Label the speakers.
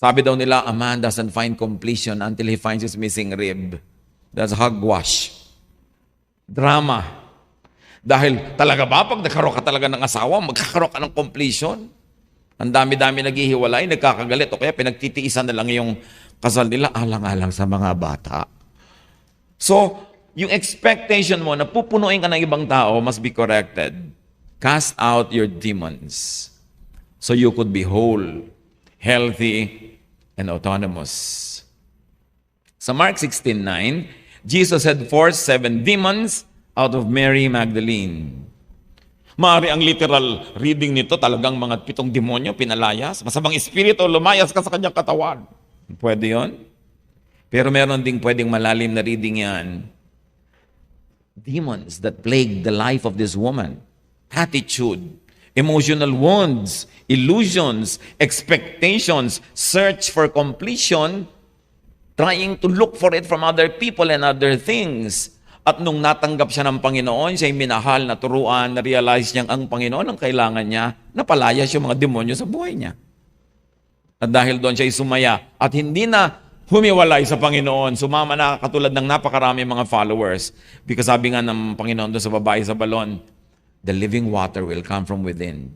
Speaker 1: Sabi daw nila, a man doesn't find completion until he finds his missing rib. That's hogwash. Drama. Dahil talaga ba, pag nagkaroon ka talaga ng asawa, magkakaroon ka ng completion? Ang dami-dami naghihiwalay, nagkakagalit, o kaya pinagtitiisan na lang yung kasal nila, alang-alang sa mga bata. So, yung expectation mo na pupunuin ka ng ibang tao must be corrected. Cast out your demons so you could be whole, healthy, and autonomous. Sa Mark 16:9, Jesus had forced 7 demons out of Mary Magdalene. Maaari ang literal reading nito, talagang mga 7 demonyo pinalayas. Masamang espiritu, lumayas ka sa kanyang katawan. Pwede yon. Pero meron ding pwedeng malalim na reading yan. Demons that plagued the life of this woman. Attitude, emotional wounds, illusions, expectations, search for completion, trying to look for it from other people and other things. At nung natanggap siya ng Panginoon, siya'y minahal, naturuan, na-realize niyang ang Panginoon ang kailangan niya, napalayas yung mga demonyo sa buhay niya. At dahil doon siya'y sumaya at hindi na humiwalay sa Panginoon, sumama na katulad ng napakarami mga followers. Because sabi nga ng Panginoon doon sa babae sa balon, the living water will come from within.